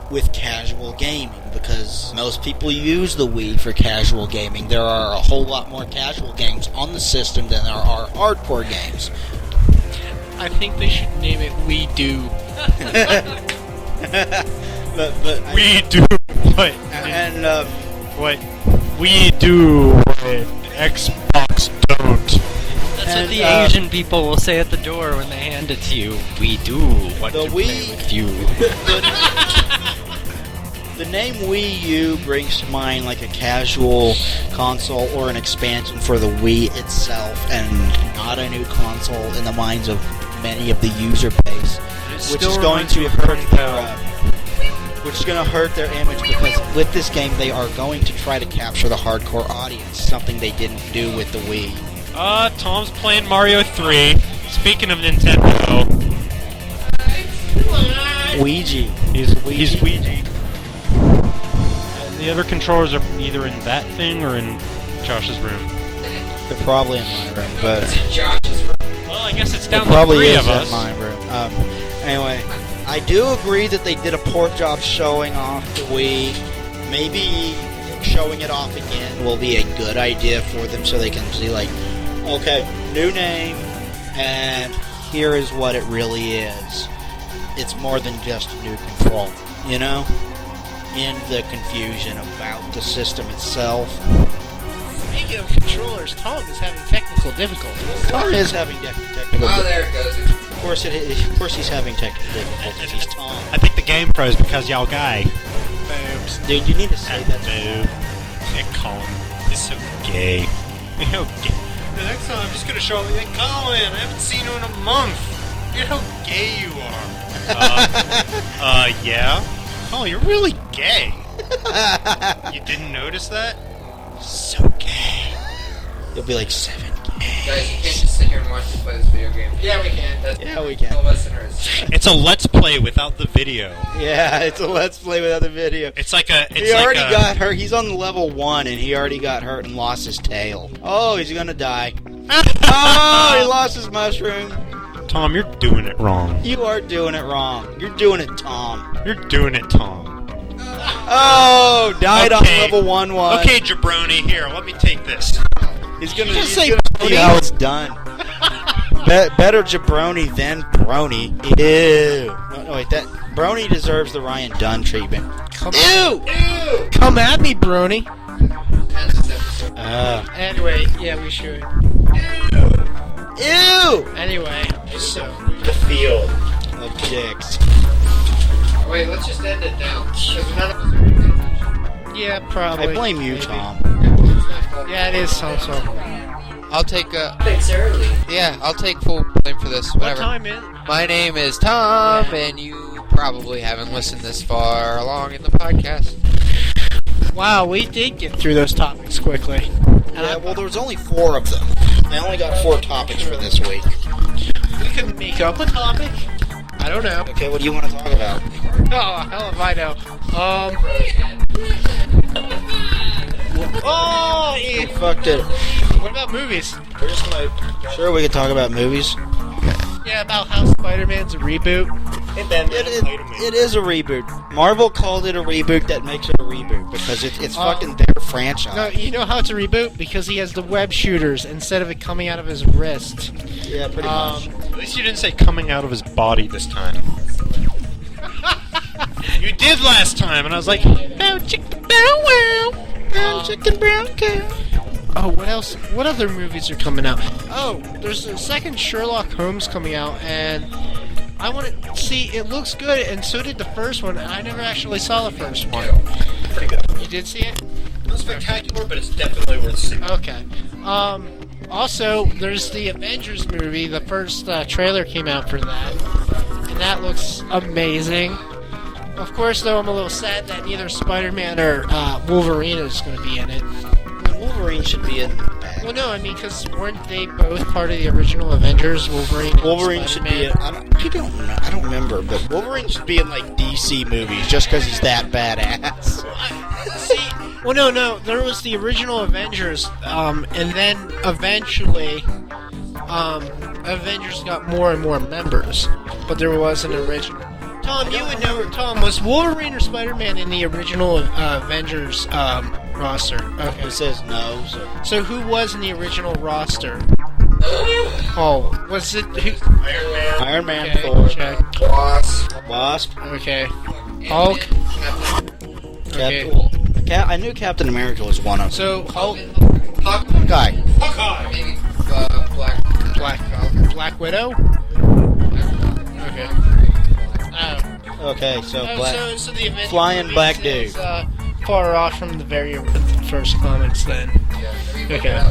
with casual gaming, because most people use the Wii for casual gaming. There are a whole lot more casual games on the system than there are hardcore games. I think they should name it We Do. But we do what? and What we do what Xbox don't. That's And, what the Asian people will say at the door when they hand it to you. We do want The to Wii- play with you. the name Wii U brings to mind like a casual console or an expansion for the Wii itself, and not a new console in the minds of many of the user base, which is going to hurt their image, because with this game they are going to try to capture the hardcore audience, something they didn't do with the Wii. Tom's playing Mario 3. Speaking of Nintendo, Ouija. he's Ouija. The other controllers are either in that thing or in Josh's room. They're probably in my room, but Well, I guess it's it down to probably three is of us. in my room. Anyway, I do agree that they did a poor job showing off the Wii. Maybe showing it off again will be a good idea for them, so they can see like, okay, new name, and here is what it really is. It's more than just a new control, you know? In the confusion about the system itself. Speaking of controllers, Tom is having technical difficulties. Tom is having technical Oh, there it goes. Of course he's having technical difficulties. He's Tom. I think the game pros because y'all gay. Boobs. Dude, you need to say that. Boo. Nick Colin is so gay. How gay. The next time I'm just gonna show up and like, Colin, I haven't seen you in a month. Look at how gay you are. Yeah? Oh, you're really gay. You didn't notice that? So gay. You'll be like 7 Guys, you can't just sit here and watch me play this video game. Yeah, we can. That's Yeah, we can. no listeners. It's a let's play without the video. Yeah, it's a let's play without the video. It's like a. It's He like already a, got hurt. He's on level 1 and he already got hurt and lost his tail. Oh, he's gonna die. Oh, he lost his mushroom. Tom, you're doing it wrong. You are doing it wrong. You're doing it, Tom. You're doing it, Tom. Oh, died on Okay. level 1. Okay, jabroni, here, let me take this. He's gonna, just he's say gonna see brony? how it's done. Better jabroni than brony. Ew. No, wait, that brony deserves the Ryan Dunn treatment. Ew. Come at me, Brony. Anyway, Yeah, we should. ew. Anyway, so The field. Of dicks. Wait, let's just end it now. Because none of us are paying yeah, probably. I blame you, Maybe. Tom. Yeah, it is also. I'll take Thanks early. Yeah, I'll take full blame for this. What Whatever. time is? My name is Tom, and you probably haven't listened this far along in the podcast. Wow, we did get through those topics quickly. Yeah, well, there was only 4 of them. I only got 4 topics for this week. We couldn't make up a topic. I don't know. Okay, what do you want to talk about? Oh, hell if I know. Oh, yeah. Fucked it. What about movies? Sure, we can talk about movies. Yeah, about how Spider-Man's a reboot. It is a reboot. Marvel called it a reboot that makes it a reboot because it's fucking their franchise. No, you know how it's a reboot? Because he has the web shooters instead of it coming out of his wrist. Yeah, pretty much. At least you didn't say coming out of his body this time. You did last time, and I was like, Bow chicken bow wow. Brown chicken brown cow. Oh, what else? What other movies are coming out? Oh, there's a second Sherlock Holmes coming out, and I want to see. It looks good, and so did the first one. And I never actually saw the first one. pretty good. You did see it? Not spectacular, but it's definitely worth seeing. Okay. Also, there's the Avengers movie. The first trailer came out for that, and that looks amazing. Of course, though, I'm a little sad that neither Spider-Man or Wolverine is going to be in it. Wolverine should be in that. Well, no, I mean, because weren't they both part of the original Avengers? Wolverine should be in. I don't remember, but Wolverine should be in like DC movies just because he's that badass. See, well, no, there was the original Avengers, and then eventually, Avengers got more and more members, but there was an original. Tom, you would know. Tom, was Wolverine or Spider-Man in the original Avengers roster? Okay. It says no. So who was in the original roster? Oh, was it who? Iron Man, Okay, Thor, check. Wasp. Okay. Hulk. Okay. I knew Captain America was one of them. So Hulk, Guy. Maybe Black Widow. Okay. Okay, so Black. So the Avengers Flying movies black is, dude. Far off from the very first comics then. Okay.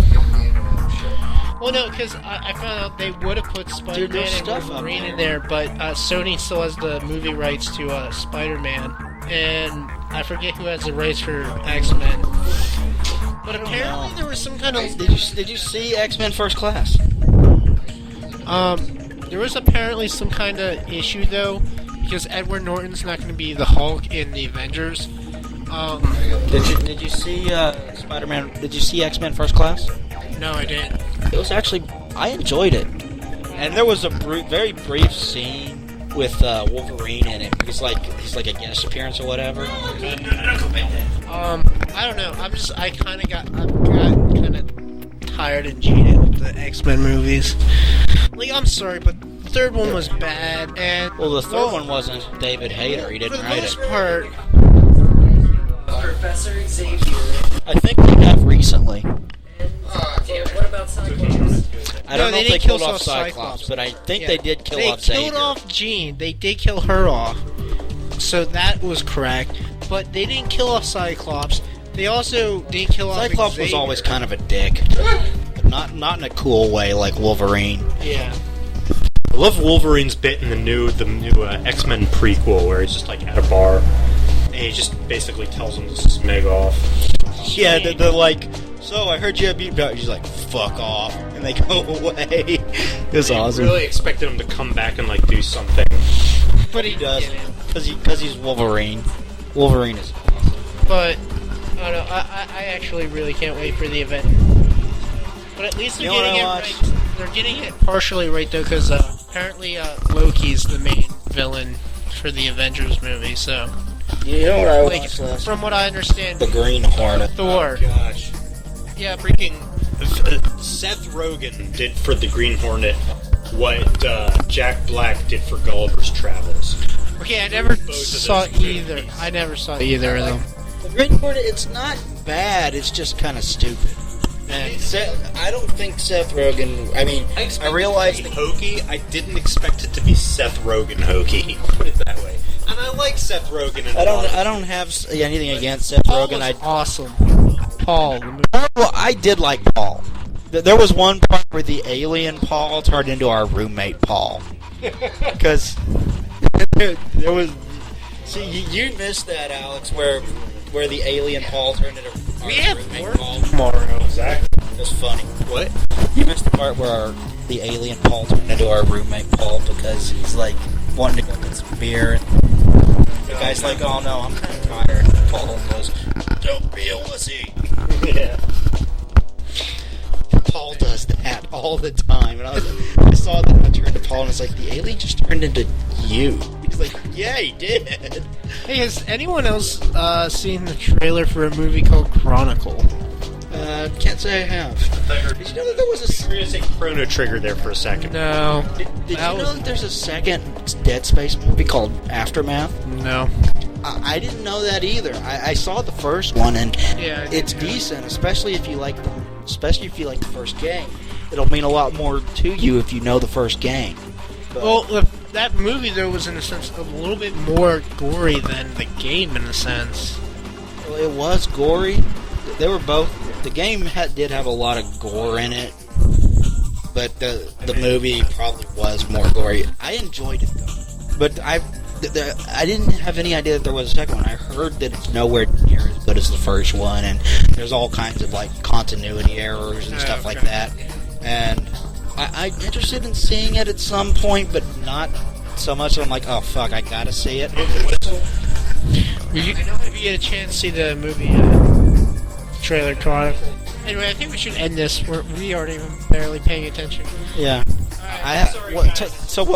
Well, no, because I found out they would have put Spider-Man there's and stuff up Wolverine there. in there, but Sony still has the movie rights to Spider-Man, and I forget who has the rights for X-Men. But apparently there was some kind of Did you see X-Men First Class? there was apparently some kind of issue though, because Edward Norton's not going to be the Hulk in the Avengers, Did you see Spider-Man? Did you see X-Men First Class? No, I didn't. It was actually, I enjoyed it. And there was a very brief scene with Wolverine in it. He's like a guest appearance or whatever. I don't know. I kind of got kind of tired and jaded with the X-Men movies. Like, I'm sorry, but the third one was bad. And Well, the third one wasn't David Hayter. He for didn't the write most it. part, Professor Xavier. I think they have recently. What about Cyclops? I don't know they if they didn't kill killed off Cyclops. Cyclops, but I think yeah, they did kill off They Xavier. killed off Jean. They did kill her off. So that was correct. But they didn't kill off Cyclops. They also didn't kill off Cyclops was Xavier. always kind of a dick. But not in a cool way like Wolverine. Yeah. I love Wolverine's bit in the new X-Men prequel where he's just like at a bar and he just basically tells him to smeg off. Yeah, they're like, so I heard you have beat out. He's like, fuck off, and they go away. It was awesome. Really expected him to come back and like do something. But he does, because he's Wolverine. Wolverine is awesome. But I don't know. I actually really can't wait for the event. But at least they're You know getting it what I right. They're getting it partially right though, because apparently Loki's the main villain for the Avengers movie. So, You know what I like, watched last? from what I understand, The Green Hornet. Thor. Gosh. Yeah, Freaking Seth Rogen did for the Green Hornet what Jack Black did for Gulliver's Travels. Okay, I never Both of saw those either. movies. I never saw either of them. The Green Hornet, it's not bad, it's just kind of stupid. And I don't think Seth Rogen, I mean, I realized that hokey. I didn't expect it to be Seth Rogen hokey. Put it that way. And I like Seth Rogen. I don't have anything against Seth Paul Rogen. was awesome. Paul. The movie. Well, I did like Paul. There was one part where the alien Paul turned into our roommate Paul. Because there was... See, you missed that, Alex, where the alien Paul turned into our We have roommate work Paul. Tomorrow. Exactly. It was funny. What? You missed the part where the alien Paul turned into our roommate Paul because he's like wanting to go get some beer. And the guy's like, "Oh no, I'm kind of tired." And Paul goes, "Don't be a wussy." Yeah. Paul does that all the time, and I saw that and I turned to Paul and I was like, "The alien just turned into you." He's like, "Yeah, he did." Hey, has anyone else seen the trailer for a movie called Chronicle? Can't say I have. Did you know that there was a? We're gonna say Chrono Trigger there for a second. No. Did you That know was- that there's a second Dead Space movie called Aftermath? No. I didn't know that either. I saw the first one and Yeah, I it's didn't know. decent, especially if you like the first game. It'll mean a lot more to you if you know the first game. But, Well, that movie though was in a sense a little bit more gory than the game in a sense. it was gory. They were both. The game did have a lot of gore in it, but the movie probably was more gory. I enjoyed it though, but I didn't have any idea that there was a second one. I heard that it's nowhere near as good as the first one, and there's all kinds of like continuity errors and stuff like that. And I'm interested in seeing it at some point, but not so much that I'm like, oh fuck, I gotta see it. If you get a chance to see the movie trailer Chronicle. Anyway, I think we should end this. We aren't even barely paying attention. Yeah.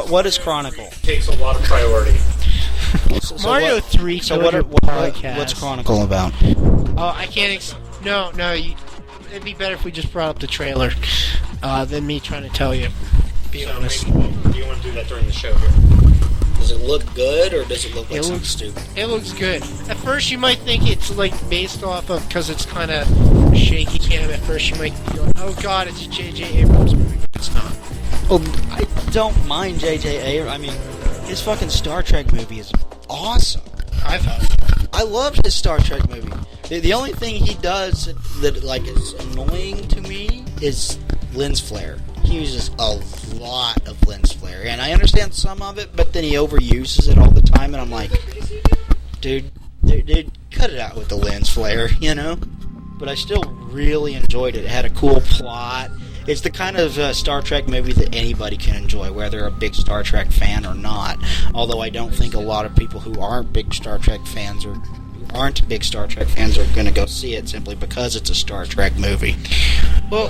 What is Chronicle? Takes a lot of priority. Mario 3 So killed your podcast. what's Chronicle about? Oh, I can't. No. It'd be better if we just brought up the trailer than me trying to tell you. Be honest. Do you want to do that during the show here? Does it look good or does it look like It something looks- stupid? It looks good. At first, you might think it's like based off of because it's kind of shaky cam. At first, you might be like, "Oh God, it's a J.J. Abrams movie." But it's not. Well, I don't mind J.J. Abrams. I mean, his fucking Star Trek movie is awesome. I loved his Star Trek movie. The only thing he does that like is annoying to me is lens flare. He uses a lot of lens flare, and I understand some of it, but then he overuses it all the time, and I'm like, dude, cut it out with the lens flare, you know? But I still really enjoyed it. It had a cool plot. It's the kind of Star Trek movie that anybody can enjoy, whether they're a big Star Trek fan or not. Although I don't think a lot of people who aren't big Star Trek fans aren't big Star Trek fans are going to go see it simply because it's a Star Trek movie. Well,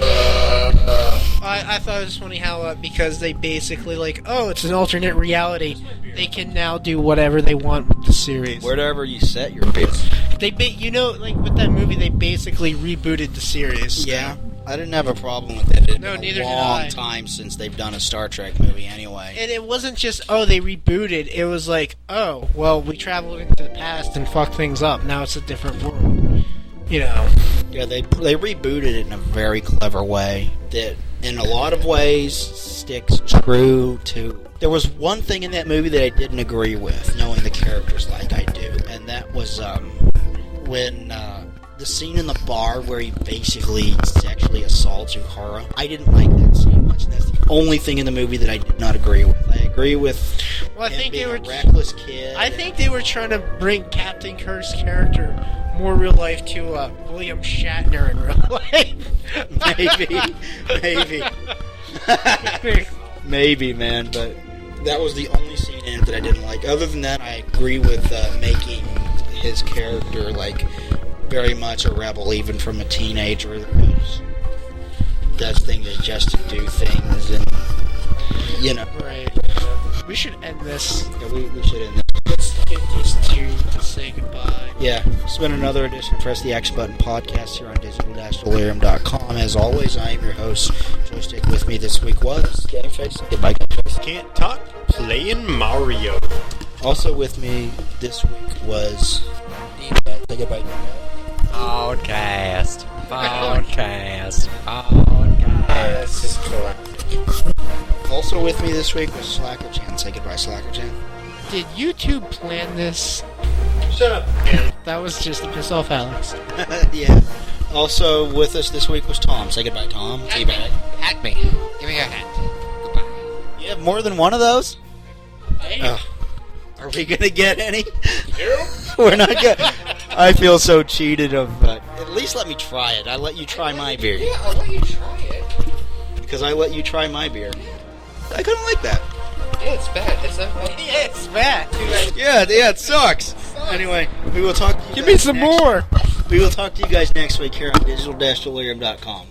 I thought it was funny how because they basically it's an alternate reality, they can now do whatever they want with the series. Wherever you set your base. With that movie, they basically rebooted the series. Yeah, I didn't have a problem with it. It's No, been neither a did long I. time since they've done a Star Trek movie anyway. And it wasn't just, they rebooted. It was like, we traveled into the past and fucked things up. Now it's a different world. Yeah, they rebooted it in a very clever way that, in a lot of ways, sticks true to... There was one thing in that movie that I didn't agree with, knowing the characters like I do, and that was when the scene in the bar where he basically sexually assaults Uhura. I didn't like that scene much. That's the only thing in the movie that I did not agree with. I agree with him being a reckless kid. I think they were trying to bring Captain Kirk's character more real life to William Shatner in real life. Maybe. Maybe, man, but that was the only scene in it that I didn't like. Other than that, I agree with making his character, very much a rebel, even from a teenager who does things just to do things, and, Right. We should end this. Yeah, we should end this. Let's get these two to say goodbye. Yeah, it's been another edition of Press the X Button podcast here on digital-delirium.com. As always, I am your host. Joystick with me this week was Gameface. Goodbye, Gameface. Can't talk, playing Mario. Also with me this week was D-Dad. Say goodbye, D-Dad. Podcast. Also with me this week was Slackerchan. Say goodbye, Slackerchan. Did YouTube plan this? Shut up. That was just to piss off Alex. Yeah. Also with us this week was Tom. Say goodbye, Tom. Teabag. Hack me. Give me your hand. Goodbye. You have more than one of those? Hey. Are we gonna get any? We're not gonna. I feel so cheated at least let me try it. I let you try my beer. Yeah, I'll let you try it. Because I let you try my beer. I kind of like that. Yeah, it's bad. It's not Yeah, it's bad. Yeah, it sucks. Anyway, we will talk to you Give me guys some next- more. We will talk to you guys next week here on digital-delirium.com.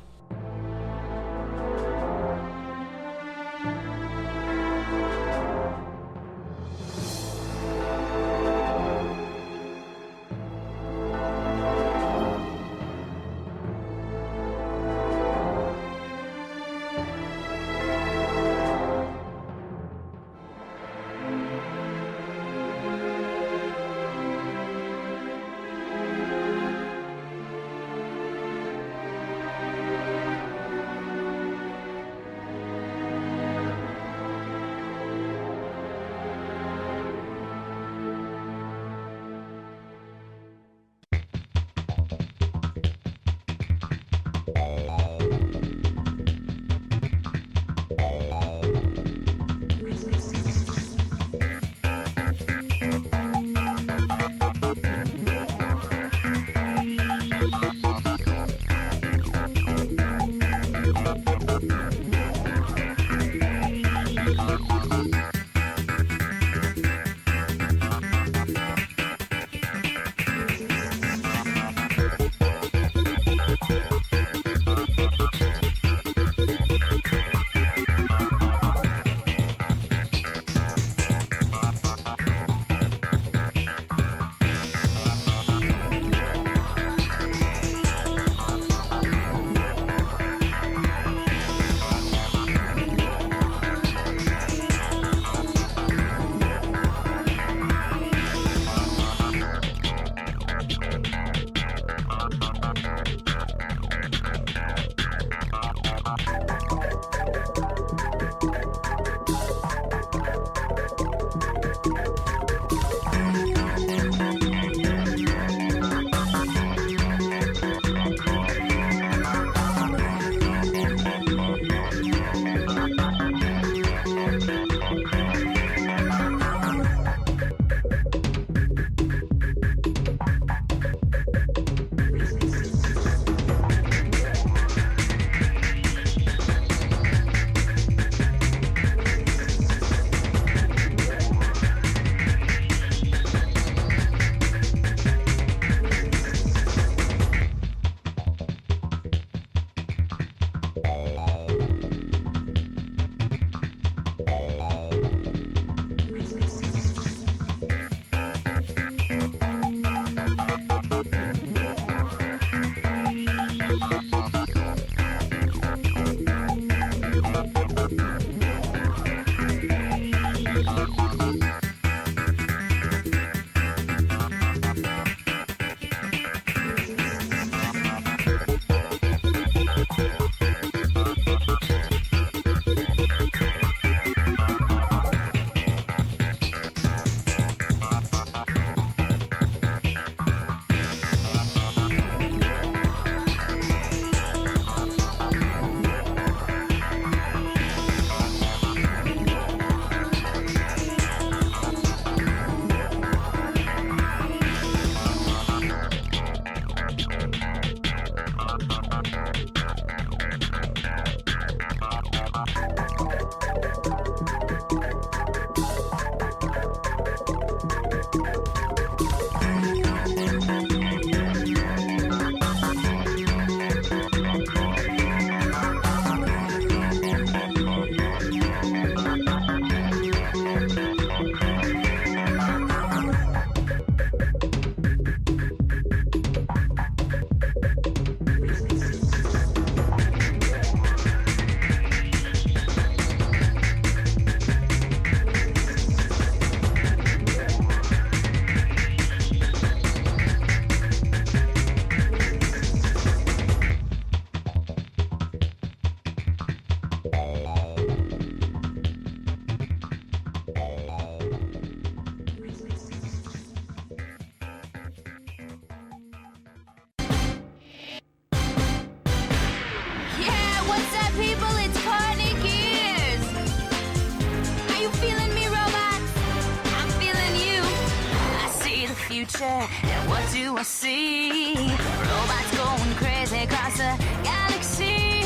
future, then what do I see? Robots going crazy across the galaxy.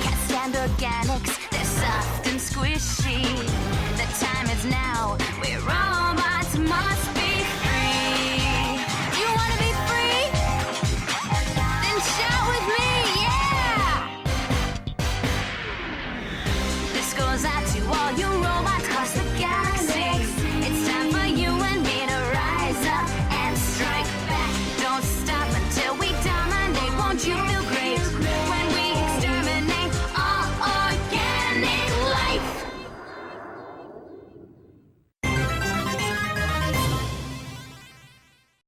Can't stand organics, they're soft and squishy. The time is now, where robots must be free. You wanna be free? Then shout with me, yeah! This goes out to all you